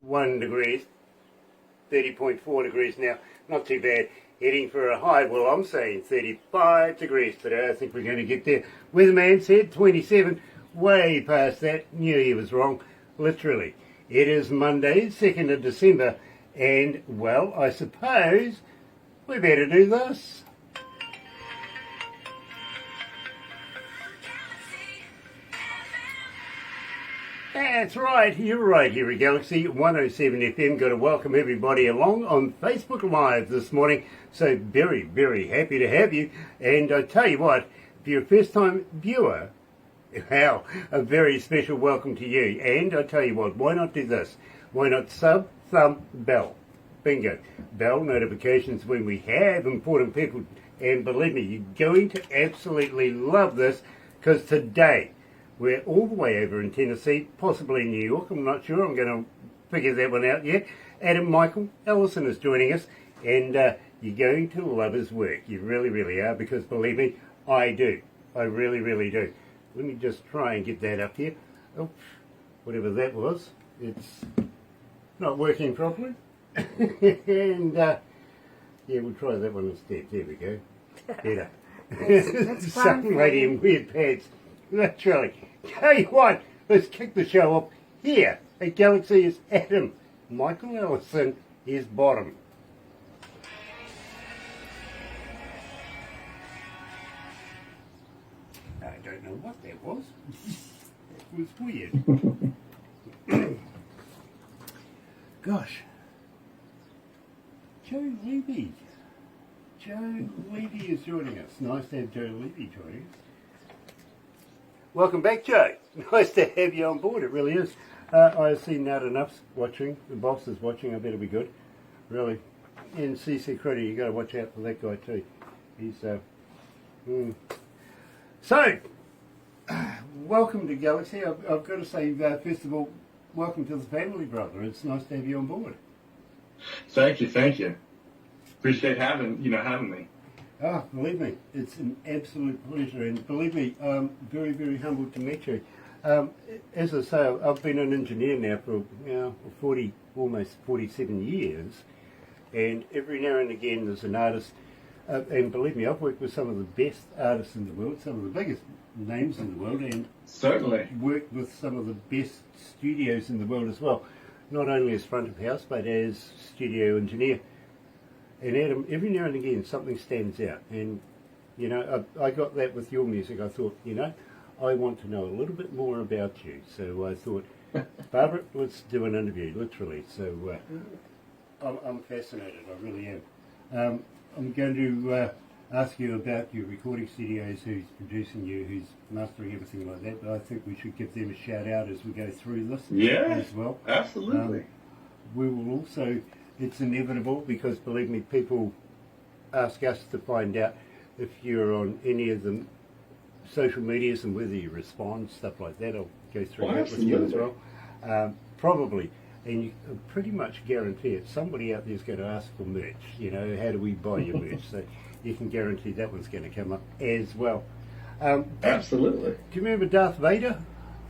31 degrees, 30.4 degrees now. Not too bad. Heading for a high, well, I'm saying 35 degrees today. I think we're going to get there. Weatherman said 27, way past that. Knew he was wrong, literally. It is Monday, 2nd of December, and, well, I suppose we better do this. That's right, you're right here at Galaxy 107 FM. Got to welcome everybody along on Facebook Live this morning. So very, very happy to have you. And I tell you what, if you're a first time viewer, well, a very special welcome to you. And I tell you what, why not do this? Why not sub, thumb, bell? Bingo. Bell notifications when we have important people. And believe me, you're going to absolutely love this, because today we're all the way over in Tennessee, possibly New York. I'm not sure. I'm going to figure that one out yet. Adam Michael Allison is joining us, and you're going to love his work. You really, really are, because believe me, I do. I really, really do. Let me just try and get that up here. Oh, whatever that was. It's not working properly. And, yeah, we'll try that one instead. There we go. Better. That's Some lady in weird pants. That's right. Tell you what, let's kick the show off here at Galaxy. Is Adam Michael Allison, his bottom. I don't know what that was. It was weird. Gosh. Joe Levy. Joe Levy is joining us. Nice to have Joe Levy joining us. Welcome back, Joe. Nice to have you on board. It really is. I've seen Nat Enough's watching. The boss is watching. I better be good. Really. And CC Critter, you got to watch out for that guy too. He's So, welcome to Galaxy. I've got to say, first of all, welcome to the family, brother. It's nice to have you on board. Thank you. Appreciate having me. Ah, believe me, it's an absolute pleasure, and believe me, I'm very, very humbled to meet you. As I say, I've been an engineer now for 40, almost 47 years, and every now and again there's an artist, and believe me, I've worked with some of the best artists in the world, some of the biggest names in the world, and certainly worked with some of the best studios in the world as well, not only as front of house, but as studio engineer. And Adam, every now and again something stands out, and I got that with your music. I thought, I want to know a little bit more about you. So I thought, Barbara, let's do an interview, literally. So I'm fascinated, I really am. I'm going to ask you about your recording studios, who's producing you, who's mastering everything like that, but I think we should give them a shout out as we go through this as well. Absolutely. We will also, it's inevitable, because believe me, people ask us to find out if you're on any of the social medias and whether you respond, stuff like that. I'll go through that with you as well. Probably, and you pretty much guarantee it, somebody out there's going to ask for merch. How do we buy your merch? So you can guarantee that one's going to come up as well. Absolutely. Do you remember Darth Vader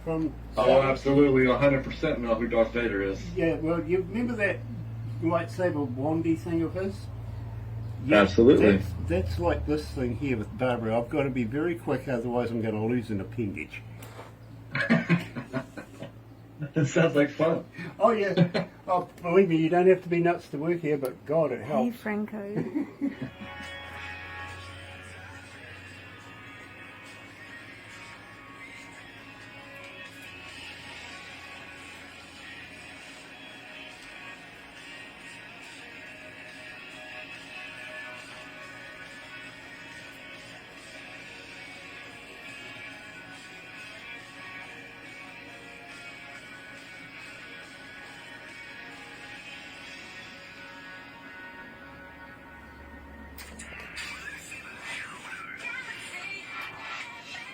from? Oh, absolutely, 100% know who Darth Vader is. Yeah, well, you remember that lightsaber wandy thing of his? Yeah, Absolutely. That's like this thing here with Barbara. I've got to be very quick, otherwise I'm going to lose an appendage. That sounds like fun. Oh yeah. Oh, believe me, you don't have to be nuts to work here, but God, it helps. Hey, Franco.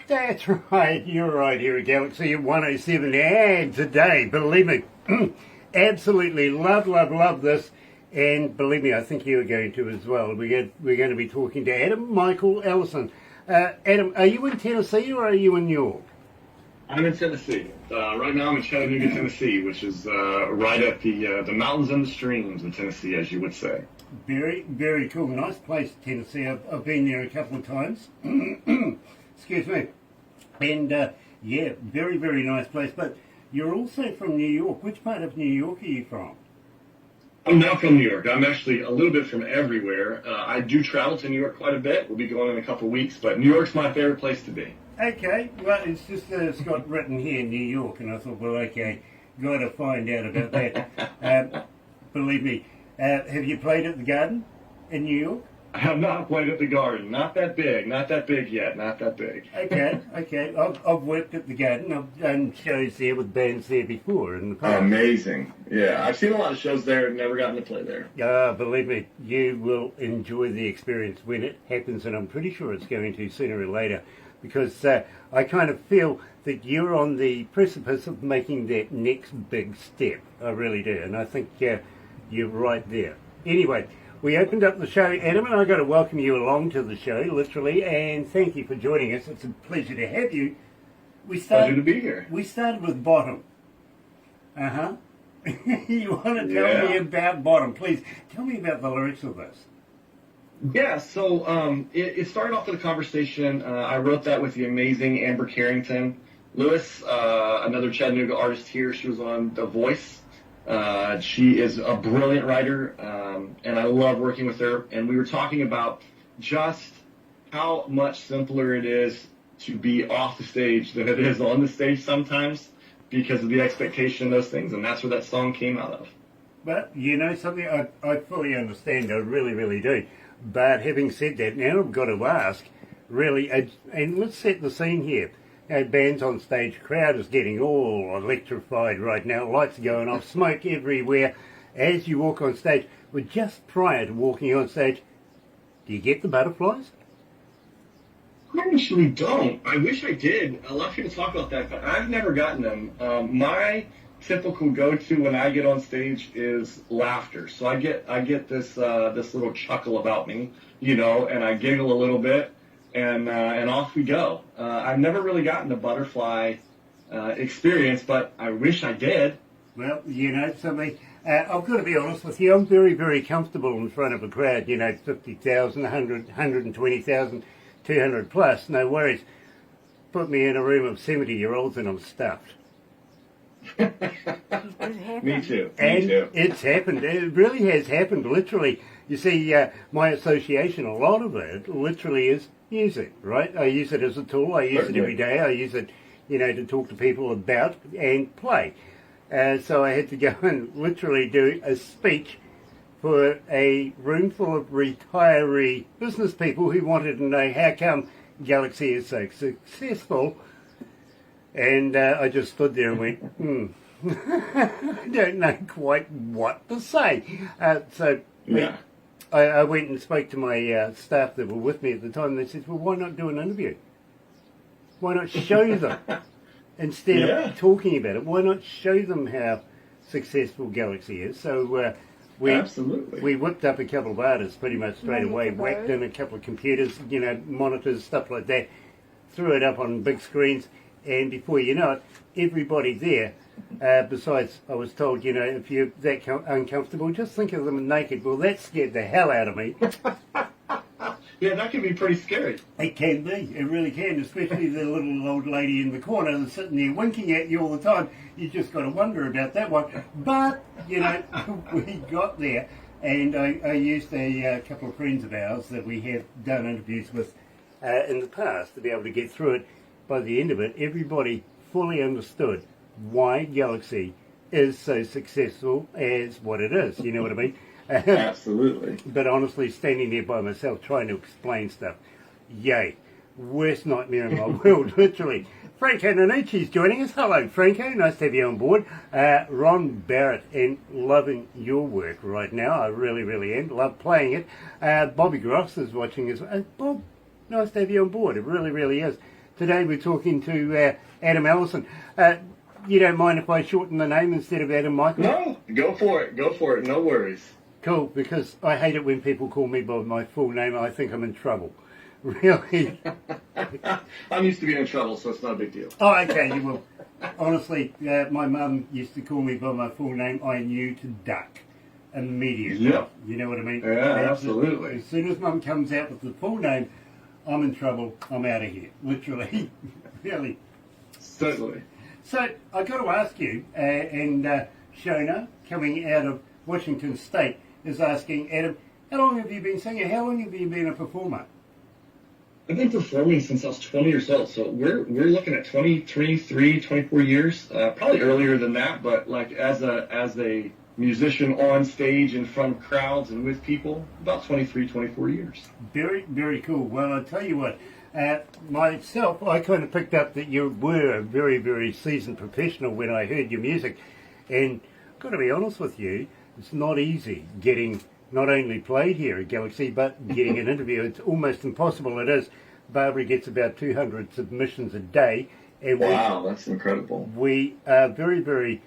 That's right, you're right here at Galaxy 107, and today, believe me, absolutely love this, and believe me, I think you're going to as well. We're going to be talking to Adam Michael Allison. Adam, are you in Tennessee or are you in New York? I'm in Tennessee. Right now I'm in Chattanooga, Tennessee, which is right at the mountains and the streams in Tennessee, as you would say. Very, very cool. Nice place, Tennessee. I've been there a couple of times. Excuse me. And, yeah, very, very nice place. But you're also from New York. Which part of New York are you from? I'm not from New York. I'm actually a little bit from everywhere. I do travel to New York quite a bit. We'll be going in a couple of weeks, but New York's my favorite place to be. Okay, well, it's just it's got written here, New York, and I thought, well, okay, got to find out about that. Believe me, have you played at the Garden in New York? I have not played at the Garden. Not that big yet. Not that big. Okay. I've worked at the Garden. I've done shows there with bands there before in the past. Amazing. Yeah, I've seen a lot of shows there. Never gotten to play there. Believe me, you will enjoy the experience when it happens, and I'm pretty sure it's going to sooner or later, because I kind of feel that you're on the precipice of making that next big step. I really do, and I think you're right there. Anyway, we opened up the show, Adam, and I've got to welcome you along to the show, literally, and thank you for joining us. It's a pleasure to have you. Pleasure to be here. We started with Bottom. You want to tell me about Bottom? Please, tell me about the lyrics of this. Yeah, so it started off with a conversation. I wrote that with the amazing Amber Carrington. Lewis, another Chattanooga artist here, she was on The Voice. She is a brilliant writer, and I love working with her. And we were talking about just how much simpler it is to be off the stage than it is on the stage sometimes because of the expectation of those things. And that's where that song came out of. But you know something, I fully understand. I really, really do. But having said that, now I've got to ask, really, and let's set the scene here. Bands on stage, crowd is getting all electrified right now, lights are going off, smoke everywhere as you walk on stage. But just prior to walking on stage, do you get the butterflies? I actually don't. I wish I did. A lot of people talk about that, but I've never gotten them. My typical go-to when I get on stage is laughter. So I get this little chuckle about me, and I giggle a little bit, and off we go. I've never really gotten the butterfly experience, but I wish I did. Well, something. I've got to be honest with you. I'm very, very comfortable in front of a crowd. 50,000, 100, 120,000, 200 plus. No worries. Put me in a room of 70-year-olds and I'm stuffed. Me too. It's happened. It really has happened, literally. You see, my association, a lot of it, literally is music, right? I use it as a tool. I use it every day. I use it, to talk to people about and play. So I had to go and literally do a speech for a room full of retiree business people who wanted to know how come Galaxy is so successful. And I just stood there and went, I don't know quite what to say. I went and spoke to my staff that were with me at the time. And they said, well, why not do an interview? Why not show them instead of talking about it? Why not show them how successful Galaxy is? So we whipped up a couple of artists pretty much straight away, whacked in a couple of computers, monitors, stuff like that, threw it up on big screens. And before you know it, everybody there, besides, I was told, if you're that uncomfortable, just think of them naked. Well, that scared the hell out of me. Yeah, that can be pretty scary. It can be. It really can, especially the little old lady in the corner that's sitting there winking at you all the time. You just got to wonder about that one. But, we got there, and I used a couple of friends of ours that we have done interviews with in the past to be able to get through it. By the end of it, everybody fully understood why Galaxy is so successful as what it is. You know what I mean? Absolutely. But honestly, standing there by myself trying to explain stuff, yay, worst nightmare in my world, literally. Franco Nanucci's joining us. Hello, Franco. Nice to have you on board. Ron Barrett, and loving your work right now. I really, really am. Love playing it. Bobby Gross is watching us. Bob, nice to have you on board. It really, really is. Today we're talking to Adam Allison. You don't mind if I shorten the name instead of Adam Michael? No, go for it. No worries. Cool, because I hate it when people call me by my full name. I think I'm in trouble. Really? I'm used to being in trouble, so it's not a big deal. Oh, okay, you will. Honestly, my mum used to call me by my full name. I knew to duck immediately. Yeah. You know what I mean? Yeah, absolutely. As soon as mum comes out with the full name, I'm in trouble. I'm out of here. Literally. Really. Certainly. So, I got to ask you, and Shona, coming out of Washington State, is asking, Adam, how long have you been singing? How long have you been a performer? I've been performing since I was 20 years old, so we're looking at 24 years, probably earlier than that, but like as a musician on stage in front of crowds and with people, about 24 years. Very, very cool. Well, I'll tell you what, myself, I kind of picked up that you were a very, very seasoned professional when I heard your music, and I've got to be honest with you, it's not easy getting not only played here at Galaxy, but getting an interview. It's almost impossible. It is. Barbara gets about 200 submissions a day. And wow, that's incredible. We are very, very,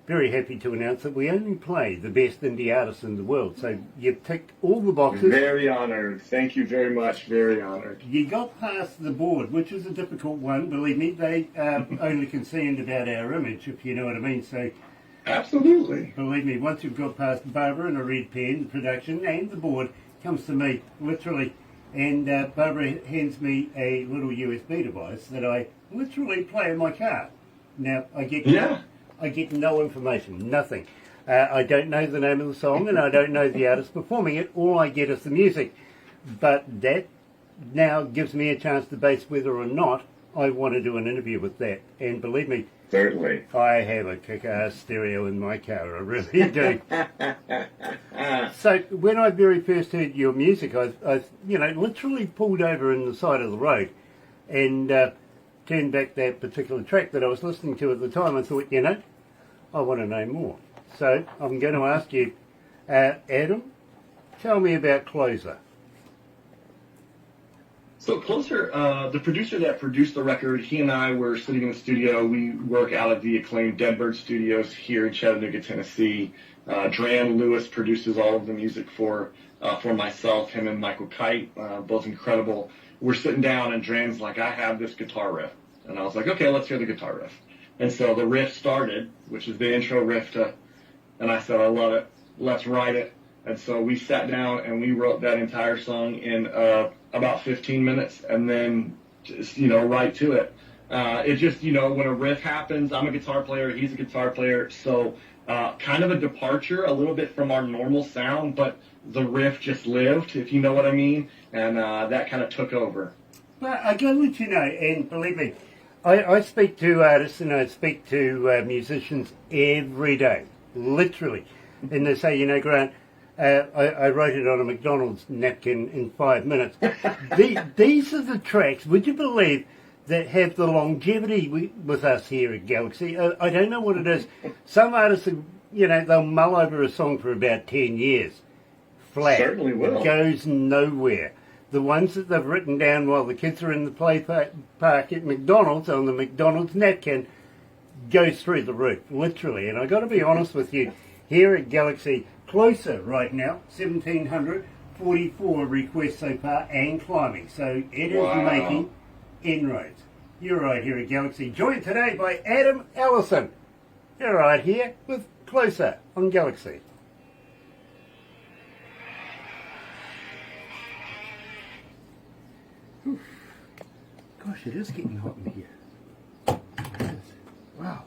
very happy to announce that we only play the best indie artists in the world. So you've ticked all the boxes. Very honored. Thank you very much. Very honored. You got past the board, which is a difficult one. Believe me, they are only concerned about our image, if you know what I mean. So absolutely. Believe me, once you've got past Barbara and a red pen, the production and the board comes to me, literally. And Barbara hands me a little USB device that I literally play in my car. Now, I get no information, nothing. I don't know the name of the song and I don't know the artist performing it. All I get is the music. But that now gives me a chance to base whether or not I want to do an interview with that. And believe me, certainly, I have a kick-ass stereo in my car, I really do. So when I very first heard your music, I literally pulled over in the side of the road and turned back that particular track that I was listening to at the time. I thought, I want to know more. So I'm going to ask you, Adam, tell me about Closer. So Closer, the producer that produced the record, he and I were sitting in the studio. We work out of the acclaimed Deadbird Studios here in Chattanooga, Tennessee. Dran Lewis produces all of the music for myself, him and Michael Kite, both incredible. We're sitting down and Dran's like, I have this guitar riff. And I was like, okay, let's hear the guitar riff. And so the riff started, which is the intro riff and I said, I love it. Let's write it. And so we sat down and we wrote that entire song in about 15 minutes and then just, right to it. It just, when a riff happens, I'm a guitar player, he's a guitar player, so kind of a departure, a little bit from our normal sound, but the riff just lived, if you know what I mean, and that kind of took over. Well, I gotta let you know, and believe me, I speak to artists and I speak to musicians every day, literally, and they say, Grant, I wrote it on a McDonald's napkin in 5 minutes. These are the tracks, would you believe, that have the longevity with us here at Galaxy. I don't know what it is. Some artists, they'll mull over a song for about 10 years. Flat. Certainly will. It goes nowhere. The ones that they've written down while the kids are in the play park at McDonald's, on the McDonald's napkin, goes through the roof, literally. And I've got to be honest with you, here at Galaxy, Closer right now, 1,744 requests so far and climbing. So it is making inroads. You're right here at Galaxy, joined today by Adam Allison. You're right here with Closer on Galaxy. Oof. Gosh, it is getting hot in here. It is. Wow.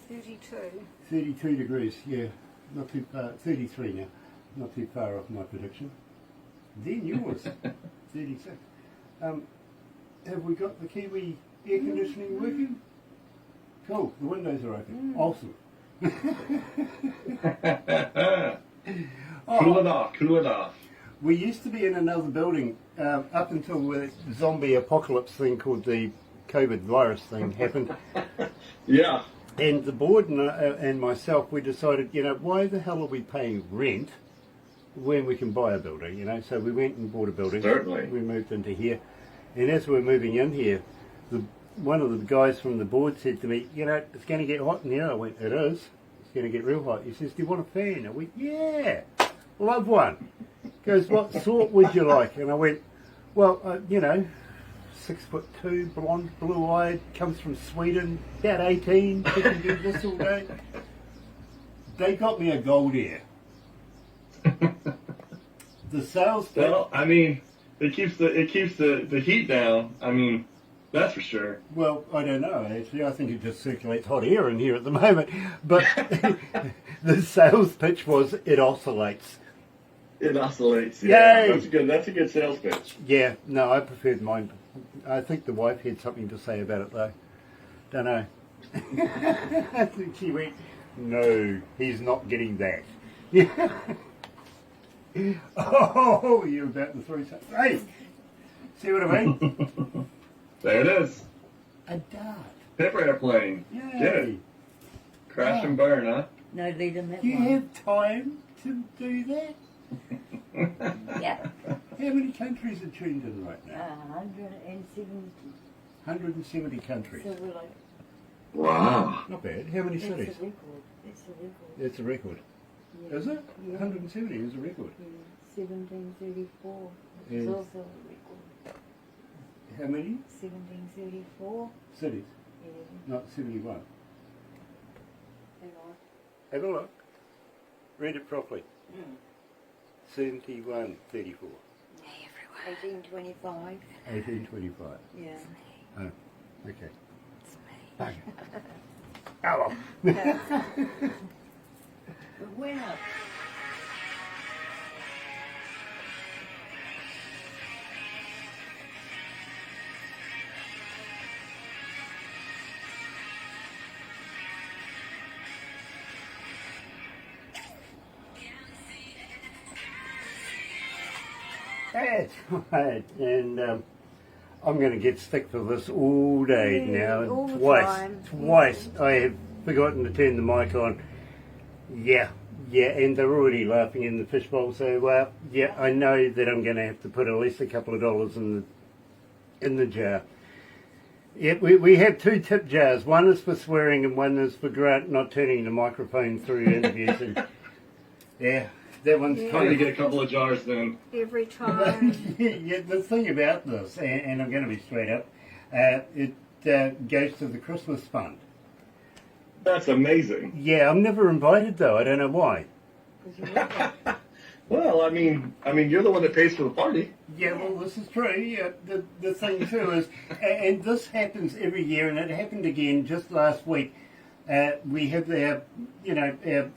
32. 32 degrees, yeah. Not too far. 33 now. Not too far off my prediction. Then yours, 36. Have we got the Kiwi air conditioning working? Cool. The windows are open. Awesome. Cool it off. Cool it off. We used to be in another building up until the zombie apocalypse thing called the COVID virus thing happened. Yeah. And the board and myself, we decided, why the hell are we paying rent when we can buy a building, So we went and bought a building. Certainly. We moved into here. And as we're moving in here, one of the guys from the board said to me, it's going to get hot in here. I went, it is. It's going to get real hot. He says, do you want a fan? I went, yeah, love one. He goes, what sort would you like? And I went, Well, 6'2", blonde, blue-eyed, comes from Sweden, about 18, can do this all day. They got me a gold ear. The sales pitch. Well, I mean, it keeps the heat down. I mean, that's for sure. Well, I don't know, actually. I think it just circulates hot air in here at the moment. But the sales pitch was, it oscillates. It oscillates. Yeah, Yay! That's a good sales pitch. Yeah, no, I preferred mine. I think the wife had something to say about it, though. Don't know. I think she went, no, he's not getting that. Oh, you're about to throw something. Hey, see what I mean? There it is. A dart. Pepper airplane. Yay. Get it. Crash and burn, huh? No lead in that Do you one. have time to do that? Yeah. How many countries are tuned in right now? 170. 170 countries. So we're like, Wow. Not bad. How many it's a cities? record. It's a record. It's a record. Yeah. Is it? Yeah. 170 is a record. Yeah. 1734 Yes. is also a record. How many 1734. cities? Yeah. Not 71. Hang on. Have a look. Read it properly. Mm. 71, 34. 1825. 1825. Yeah. Oh, okay. Okay. Oh, well. But we're not. That's right. And I'm going to get stick for this all day Yeah, now. all the Twice time. I have forgotten to turn the mic on. Yeah, and they're already laughing in the fishbowl. So, yeah, I know that I'm going to have to put at least a couple of dollars in the jar. Yeah, we have two tip jars. One is for swearing and one is for Grant not turning the microphone through interviews. And, yeah, that one's Yeah. Trying kind to of... get a couple of jars then. Every time. Yeah, the thing about this, and I'm going to be straight up, it goes to the Christmas fund. That's amazing. Yeah, I'm never invited though. I don't know why. 'Cause you look at Well, I mean, you're the one that pays for the party. Yeah, well, this is true. Yeah, the thing too is, and this happens every year, and it happened again just last week. We have our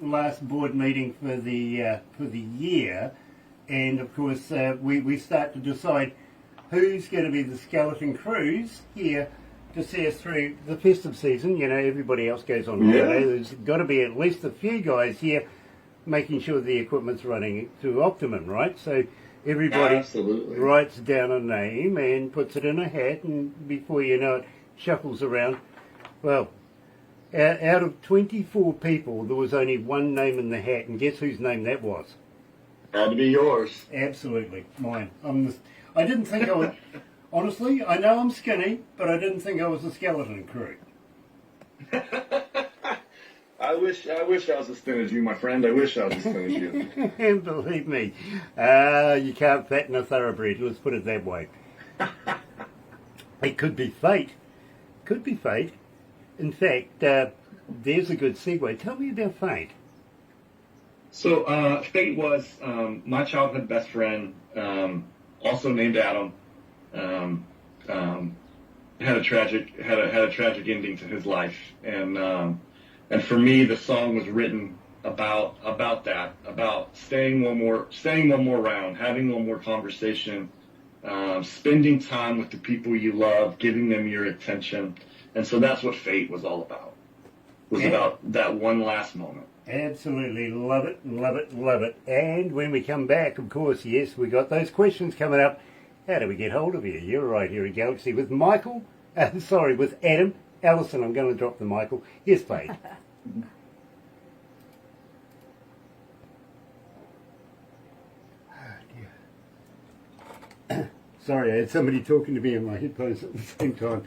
last board meeting for the year, and of course we start to decide who's going to be the skeleton crews here to see us through the festive season. You know, everybody else goes on holiday. Yeah. There's got to be at least a few guys here making sure the equipment's running to optimum, right? So everybody Absolutely. writes down a name and puts it in a hat, and before you know it, shuffles around. Well, out of 24 people, there was only one name in the hat, and guess whose name that was? Had to be yours. Absolutely, mine. I didn't think I would... Honestly, I know I'm skinny, but I didn't think I was a skeleton crew. I wish I was as thin as you, my friend. I wish I was as thin as you. And believe me, you can't fatten a thoroughbred, let's put it that way. It could be fate. Could be fate. In fact, there's a good segue. Tell me about fate. So, Fate was my childhood best friend, also named Adam. Had a tragic ending to his life, and for me, the song was written about that, about staying one more round, having one more conversation, spending time with the people you love, giving them your attention, and so that's what Fate was all about. Was about that one last moment. Absolutely love it, love it, love it. And when we come back, of course, yes, we got those questions coming up. How do we get hold of you? You're right here at Galaxy with with Adam Allison. I'm going to drop the Michael. Here's Fate. Sorry, I had somebody talking to me in my headphones at the same time.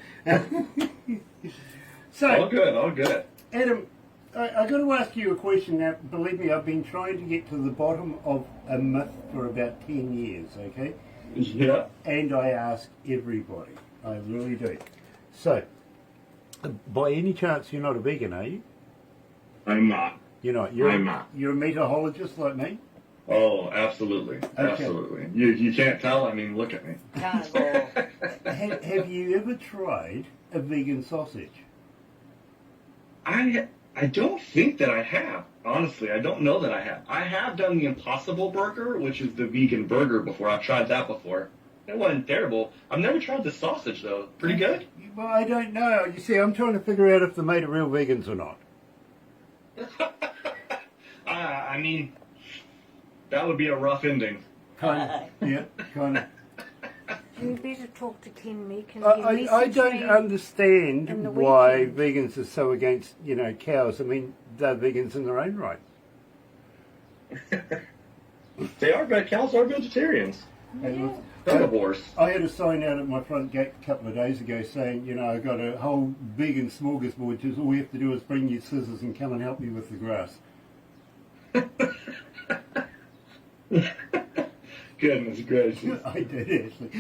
So, All good. Adam, I got to ask you a question. Now, believe me, I've been trying to get to the bottom of a myth for about 10 years, okay? Yeah. And I ask everybody. I really do. So, by any chance, you're not a vegan, are you? I'm not. You're not. I'm not. You're a meatologist like me? Oh, absolutely. Absolutely. You can't tell? I mean, look at me. Carnivore. Have you ever tried a vegan sausage? I don't think that I have. Honestly, I don't know that I have. I have done the Impossible Burger, which is the vegan burger before. I've tried that before. It wasn't terrible. I've never tried the sausage, though. Pretty good? Well, I don't know. You see, I'm trying to figure out if they're made of real vegans or not. I mean, that would be a rough ending. Kind of. Yeah, kind of. You better talk to Ken Meek and I don't in understand the why weekend. vegans are so against, cows. I mean, they're vegans in their own right. They are, but cows are vegetarians. And Carnivores. I had a sign out at my front gate a couple of days ago saying, I've got a whole vegan smorgasbord, just all you have to do is bring your scissors and come and help me with the grass. Goodness gracious. I did actually.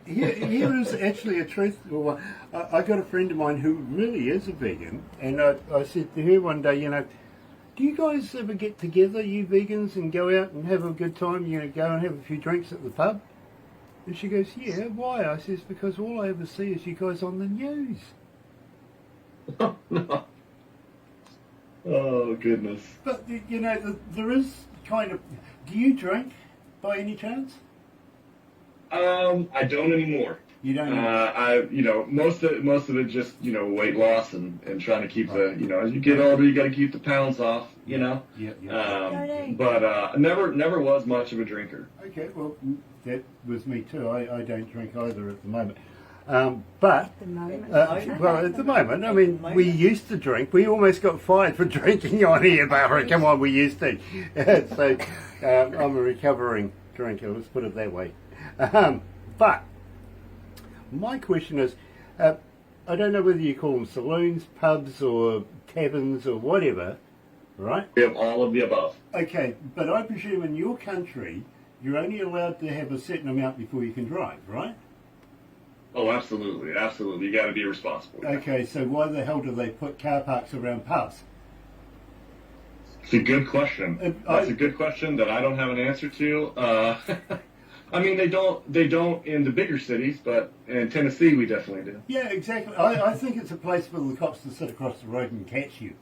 Here is actually a truthful one. I got a friend of mine who really is a vegan, and I said to her one day, do you guys ever get together, you vegans, and go out and have a good time? Go and have a few drinks at the pub? And she goes, yeah, why? I says, because all I ever see is you guys on the news. Oh, no. Oh, goodness. But, there is kind of... Do you drink by any chance? I don't anymore. You don't? Most of it just, weight loss and trying to keep the, as you get older, you got to keep the pounds off, Yeah. But never was much of a drinker. Okay, well, that was me too. I don't drink either at the moment. But, At the moment. at the moment, I mean, we used to drink. We almost got fired for drinking on here, Barbara. Come on, we used to. So, I'm a recovering drinker, let's put it that way. But, my question is, I don't know whether you call them saloons, pubs, or taverns, or whatever, right? We have all of the above. Okay, but I presume in your country, you're only allowed to have a certain amount before you can drive, right? Oh, absolutely, absolutely. You got to be responsible. Okay, so why the hell do they put car parks around pubs? It's a good question. That's a good question that I don't have an answer to. I mean, they don't in the bigger cities, but in Tennessee we definitely do. Yeah, exactly. I think it's a place for the cops to sit across the road and catch you.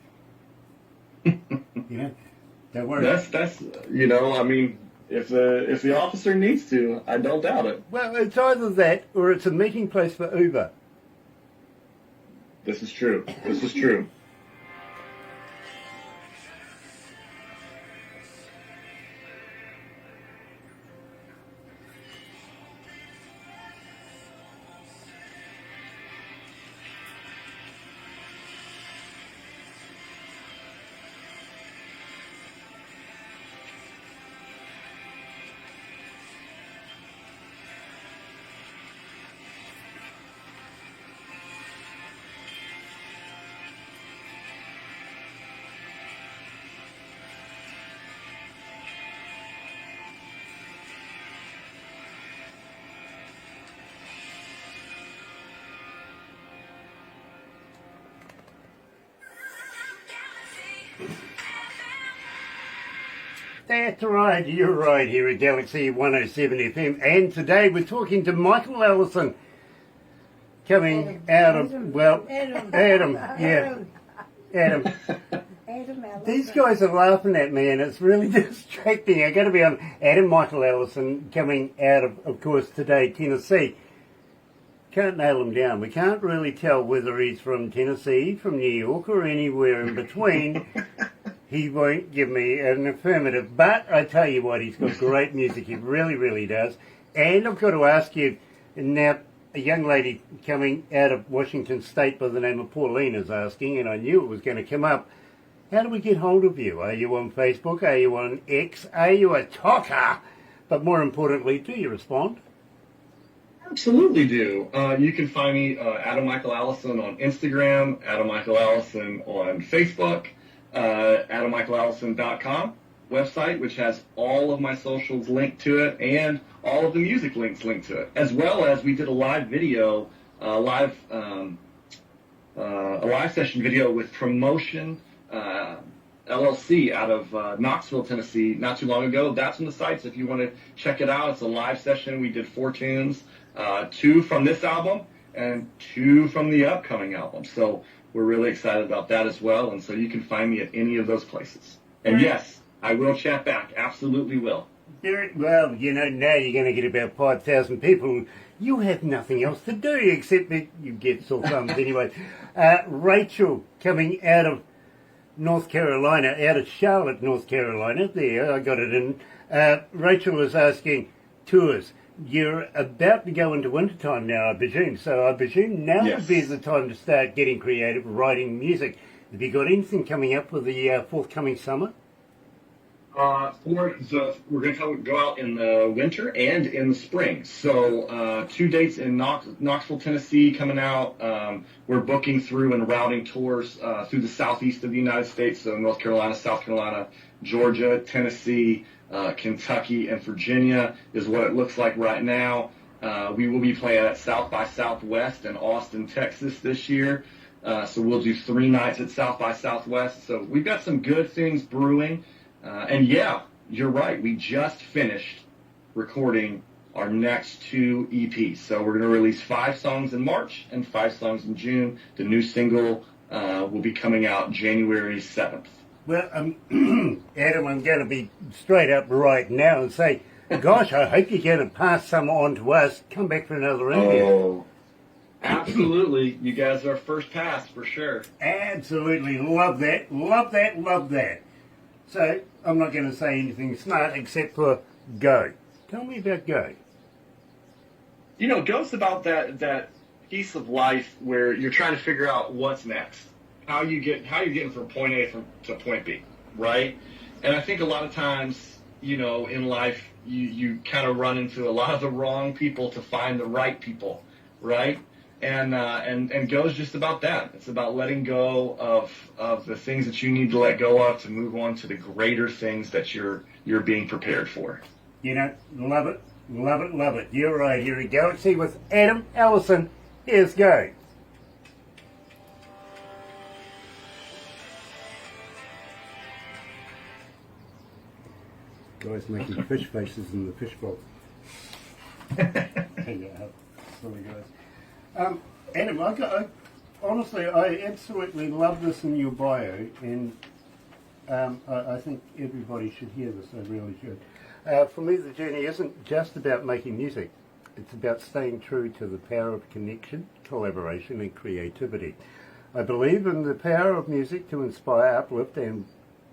Don't worry. That's I mean, if the officer needs to, I don't doubt it. Well, it's either that or it's a meeting place for Uber. This is true. This is true. That's right, you're right here at Galaxy 107 FM, and today we're talking to Michael Allison, coming out of, Adam, yeah, Adam. Adam Allison. These guys are laughing at me and it's really distracting. I got to be on. Adam Michael Allison coming out of course, today, Tennessee. Can't nail him down. We can't really tell whether he's from Tennessee, from New York, or anywhere in between. He won't give me an affirmative, but I tell you what, he's got great music. He really, really does. And I've got to ask you, now, a young lady coming out of Washington State by the name of Pauline is asking, and I knew it was going to come up, how do we get hold of you? Are you on Facebook? Are you on X? Are you a talker? But more importantly, do you respond? Absolutely do. You can find me, Adam Michael Allison, on Instagram, Adam Michael Allison on Facebook, AdamMichaelAllison.com. website, which has all of my socials linked to it and all of the music links linked to it, as well as we did a live video, a live session video with Promotion LLC out of Knoxville, Tennessee, not too long ago. That's on the site, so if you want to check it out, it's a live session. We did 4 tunes, 2 from this album and 2 from the upcoming album. So we're really excited about that as well, and so you can find me at any of those places. And yes, I will chat back. Absolutely will. Well, you know, now you're going to get about 5,000 people. You have nothing else to do except that you get sore thumbs anyway. Rachel, coming out of North Carolina, out of Charlotte, North Carolina. There, I got it in. Rachel is asking, tours. You're about to go into wintertime now, I presume. So I presume now would be the time to start getting creative, writing music. Have you got anything coming up for the forthcoming summer? We're going to go out in the winter and in the spring. So 2 dates in Knoxville, Tennessee coming out. We're booking through and routing tours through the southeast of the United States, so North Carolina, South Carolina, Georgia, Tennessee, Kentucky, and Virginia is what it looks like right now. We will be playing at South by Southwest in Austin, Texas this year. So we'll do 3 nights at South by Southwest. So we've got some good things brewing. And yeah, you're right. We just finished recording our next 2 EPs. So we're going to release 5 songs in March and 5 songs in June. The new single will be coming out January 7th. Well, Adam, I'm going to be straight up right now and say, gosh, I hope you're going to pass some on to us. Come back for another interview. Oh, absolutely. You guys are first pass for sure. Absolutely. Love that. Love that. Love that. So, I'm not going to say anything smart except for go. Tell me about go. You know, go's about that piece of life where you're trying to figure out what's next. How you're getting from point A to point B, right? And I think a lot of times, you know, in life, you kind of run into a lot of the wrong people to find the right people, right? And go's just about that. It's about letting go of the things that you need to let go of to move on to the greater things that you're being prepared for. You know, love it, love it, love it. You're right. Here we go. See, with Adam Allison, here's go. Guys making fish faces in the fishbowl. Sorry, guys. Adam, honestly, I absolutely love this in your bio, and I think everybody should hear this. I really should. For me, the journey isn't just about making music. It's about staying true to the power of connection, collaboration, and creativity. I believe in the power of music to inspire, uplift, and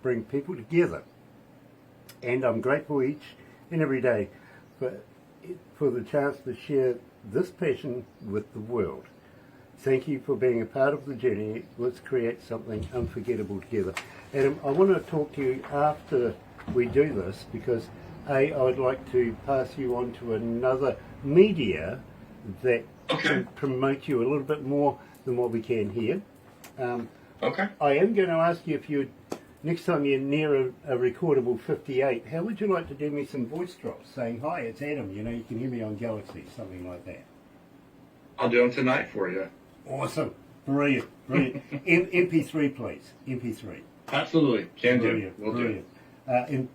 bring people together. And I'm grateful each and every day for the chance to share this passion with the world. Thank you for being a part of the journey. Let's create something unforgettable together. Adam, I want to talk to you after we do this because I would like to pass you on to another media that can promote you a little bit more than what we can here. I am going to ask you if you'd, next time you're near a recordable 58, how would you like to do me some voice drops saying, hi, it's Adam, you know, you can hear me on Galaxy, something like that. I'll do them tonight for you. Awesome. Brilliant. Brilliant. MP3, please. MP3. Absolutely. Can Brilliant. do. We'll Brilliant. do. And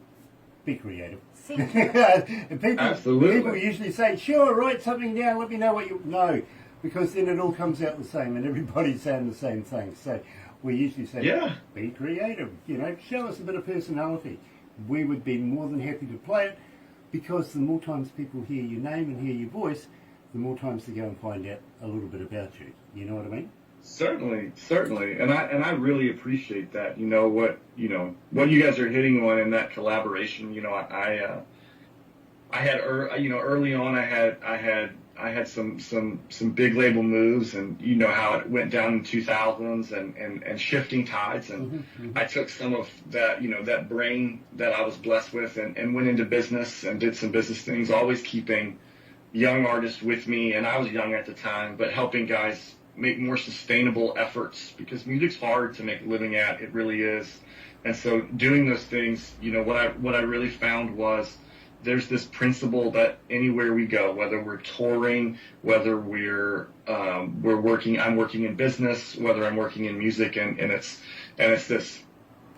be creative. Thank you. Absolutely. People usually say, sure, write something down, let me know what you... No, because then it all comes out the same and everybody's saying the same thing. So we usually say, be creative, you know, show us a bit of personality. We would be more than happy to play it because the more times people hear your name and hear your voice, the more times they go and find out a little bit about you. You know what I mean? Certainly, and I really appreciate that. You know what you guys are hitting on in that collaboration. You know, I had early on I had some big label moves, and you know how it went down in 2000s and shifting tides, and I took some of that, you know, that brain that I was blessed with and went into business and did some business things, always keeping young artists with me, and I was young at the time, but helping guys make more sustainable efforts, because music's hard to make a living at. It really is. And so doing those things, what I really found was there's this principle that anywhere we go, whether we're touring, whether I'm working in business, whether I'm working in music, and it's this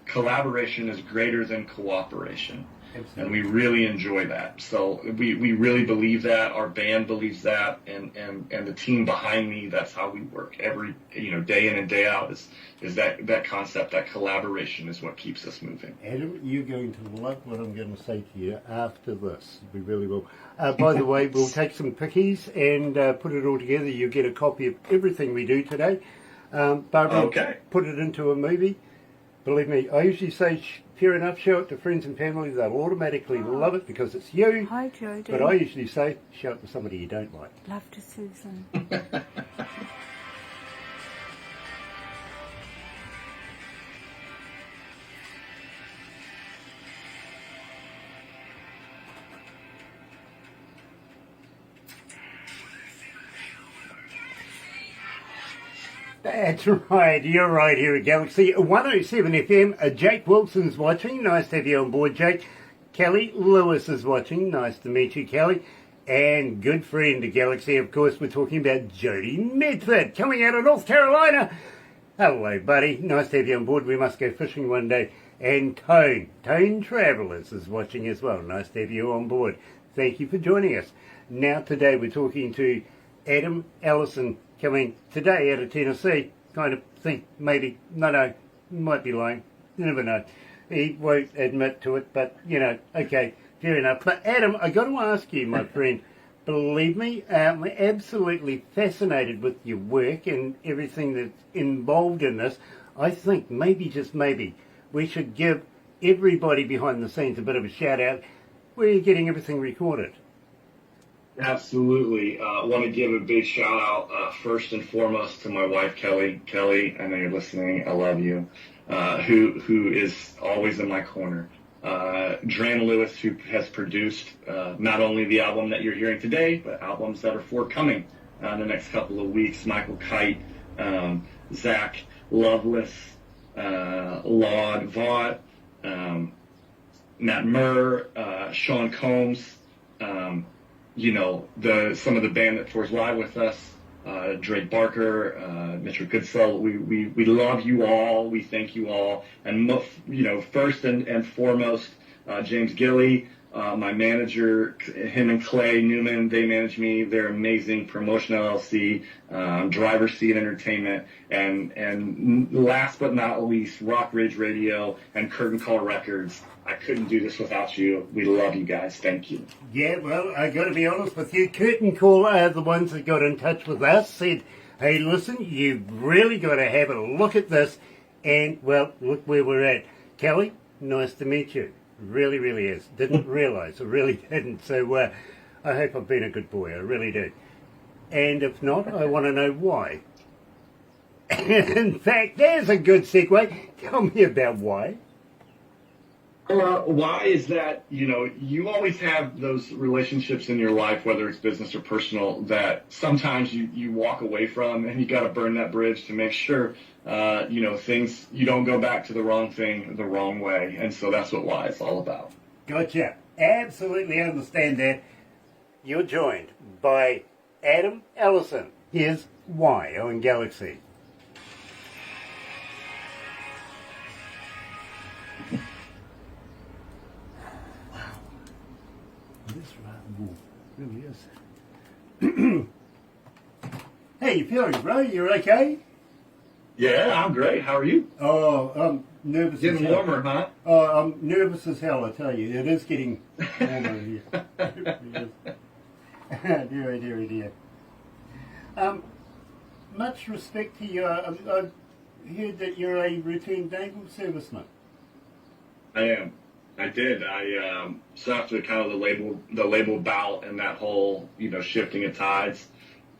collaboration is greater than cooperation. Absolutely. And we really enjoy that. So we really believe that. Our band believes that, and the team behind me, that's how we work every day in and day out is that concept, that collaboration is what keeps us moving. Adam, you're going to love what I'm going to say to you after this. We really will. By the way, we'll take some pickies and put it all together. You get a copy of everything we do today. Barbara, okay. Put it into a movie. Believe me, I usually say, fair enough, show it to friends and family. They'll automatically love it because it's you. Hi, Jodie. But I usually say, show it to somebody you don't like. Love to Susan. That's right, you're right here at Galaxy 107 FM. Jake Wilson's watching. Nice to have you on board, Jake. Kelly Lewis is watching. Nice to meet you, Kelly. And good friend of Galaxy, of course, we're talking about Jody Medford, coming out of North Carolina. Hello, buddy. Nice to have you on board. We must go fishing one day. And Tone Travellers is watching as well. Nice to have you on board. Thank you for joining us. Now, today we're talking to Adam Allison, coming today out of Tennessee. Kind of think maybe, no, might be lying. You never know. He won't admit to it, but, okay, fair enough. But Adam, I got to ask you, my friend, believe me, I'm absolutely fascinated with your work and everything that's involved in this. I think maybe, just maybe, we should give everybody behind the scenes a bit of a shout out. Where are you getting everything recorded? Absolutely. I want to give a big shout out first and foremost to my wife, Kelly. Kelly, I know you're listening. I love you. Who is always in my corner. Dran Lewis, who has produced not only the album that you're hearing today, but albums that are forthcoming in the next couple of weeks. Michael Kite, Zach Loveless, Laud Vaught, Matt Murr, Sean Combs, some of the band that tours live with us, Drake Barker, Mr. Goodsell. We love you all. We thank you all. And, first and foremost, James Gilly, my manager, him and Clay Newman, they manage me. They're amazing. Promotion LLC, Driver Seat Entertainment, and last but not least, Rock Ridge Radio and Curtain Call Records. I couldn't do this without you. We love you guys. Thank you. Yeah, well, I got to be honest with you. Curtain Call are the ones that got in touch with us, said, hey, listen, you've really got to have a look at this. And, well, look where we're at. Kelly, nice to meet you. Really, really is. Didn't realise. I really didn't. So I hope I've been a good boy. I really do. And if not, I want to know why. In fact, there's a good segue. Tell me about why. Why is that, you always have those relationships in your life, whether it's business or personal, that sometimes you walk away from, and you got to burn that bridge to make sure, things, you don't go back to the wrong thing the wrong way. And so that's what why it's all about. Gotcha. Absolutely understand that. You're joined by Adam Allison. Here's Why on Galaxy. Really is. Hey, you feeling, bro? You're okay? Yeah, I'm great. How are you? Oh, I'm nervous. Getting as hell. warmer, huh? Oh, I'm nervous as hell, I tell you. It is getting warmer here. Dear. Much respect to you. I've heard that you're a routine naval serviceman. I am. I did. So after kind of the label bout and that whole, shifting of tides,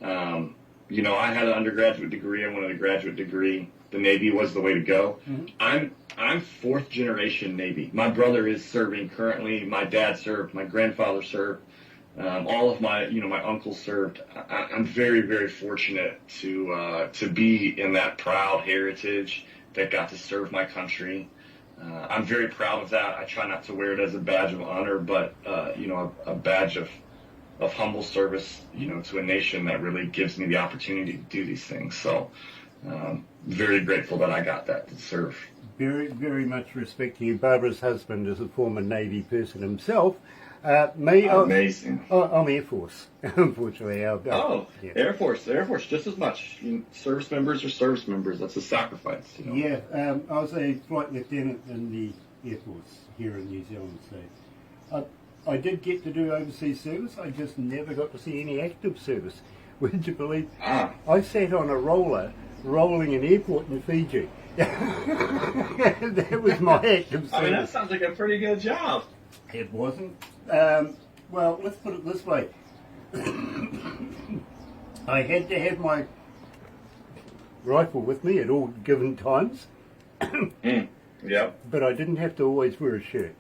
I had an undergraduate degree. I wanted a graduate degree. The Navy was the way to go. Mm-hmm. I'm fourth generation Navy. My brother is serving currently. My dad served. My grandfather served. All of my uncles served. I'm very, very fortunate to be in that proud heritage that got to serve my country. I'm very proud of that. I try not to wear it as a badge of honor, but a badge of humble service, to a nation that really gives me the opportunity to do these things. So, very grateful that I got that to serve. Very, very much respect to you. Barbara's husband is a former Navy person himself. Amazing. I'm Air Force, unfortunately. Yeah. Air Force, just as much. Service members are service members. That's a sacrifice. Yeah, I was a flight lieutenant in the Air Force here in New Zealand. So I did get to do overseas service. I just never got to see any active service. Would you believe? I sat on a roller rolling an airport in Fiji. That was my active service. I mean, that sounds like a pretty good job. It wasn't. Well, let's put it this way. I had to have my rifle with me at all given times. Yeah. But I didn't have to always wear a shirt.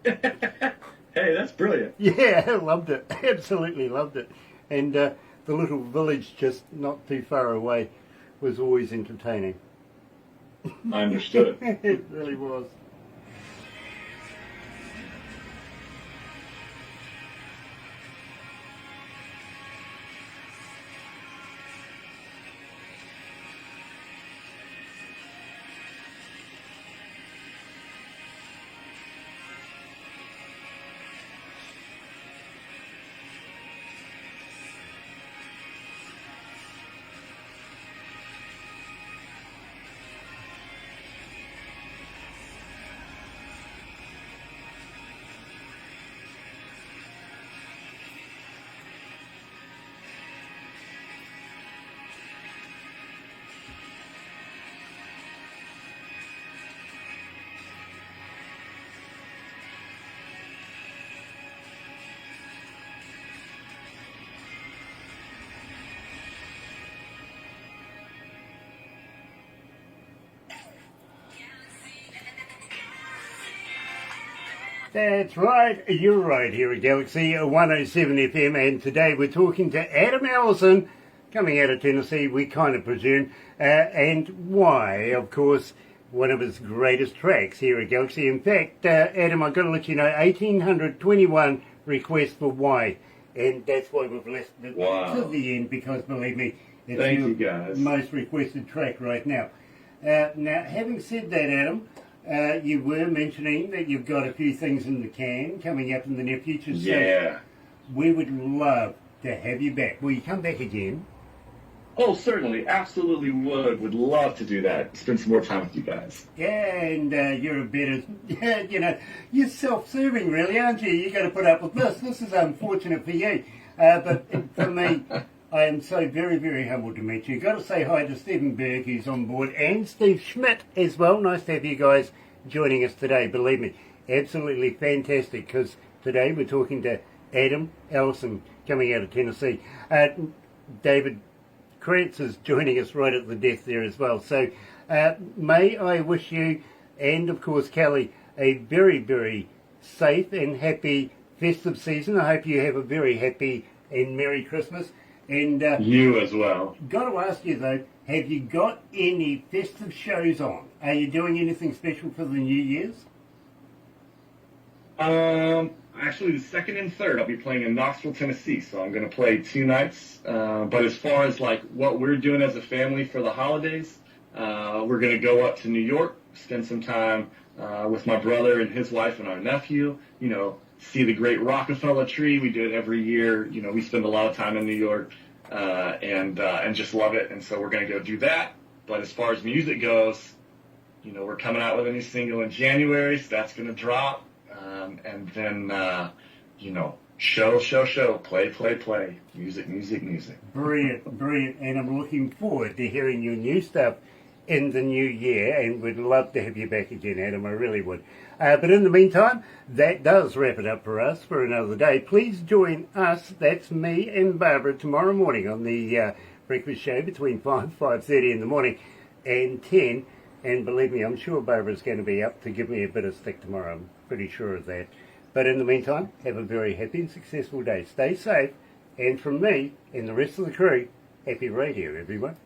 Hey, that's brilliant. Yeah, I loved it. Absolutely loved it. And the little village just not too far away was always entertaining. I understood. It really was. That's right, you're right here at Galaxy 107 FM, and today we're talking to Adam Allison, coming out of Tennessee, we kind of presume, and why, of course, one of his greatest tracks here at Galaxy. In fact, Adam, I've got to let you know, 1,821 requests for why, and that's why we've left it to the end, because believe me, it's your most requested track right now. Now, having said that, Adam, you were mentioning that you've got a few things in the can coming up in the near future. Yeah. So we would love to have you back. Will you come back again? Oh, certainly. Absolutely would. Would love to do that. Spend some more time with you guys. Yeah, and you're a bit of, you're self-serving really, aren't you? You got to put up with this. This is unfortunate for you. But for me, I am so very, very humbled to meet you. Got to say hi to Stephen Berg, who's on board, and Steve Schmidt as well. Nice to have you guys joining us today. Believe me, absolutely fantastic, because today we're talking to Adam Allison, coming out of Tennessee. David Krantz is joining us right at the death there as well. So may I wish you, and of course Kelly, a very, very safe and happy festive season. I hope you have a very happy and Merry Christmas. And you as well. Got to ask you though, have you got any festive shows on? Are you doing anything special for the New Year's? Actually, the 2nd and 3rd, I'll be playing in Knoxville, Tennessee. So I'm going to play 2 nights. But as far as like what we're doing as a family for the holidays, we're going to go up to New York, spend some time with my brother and his wife and our nephew. See the great Rockefeller tree. We do it every year. We spend a lot of time in New York and just love it. And so we're going to go do that. But as far as music goes, we're coming out with a new single in January, so that's going to drop. And then, show, play, music. Brilliant. And I'm looking forward to hearing your new stuff in the new year, and we'd love to have you back again, Adam. I really would. But in the meantime, that does wrap it up for us for another day. Please join us, that's me and Barbara, tomorrow morning on the breakfast show between 5:30 in the morning and 10. And believe me, I'm sure Barbara's going to be up to give me a bit of stick tomorrow. I'm pretty sure of that. But in the meantime, have a very happy and successful day. Stay safe. And from me and the rest of the crew, happy radio, everyone.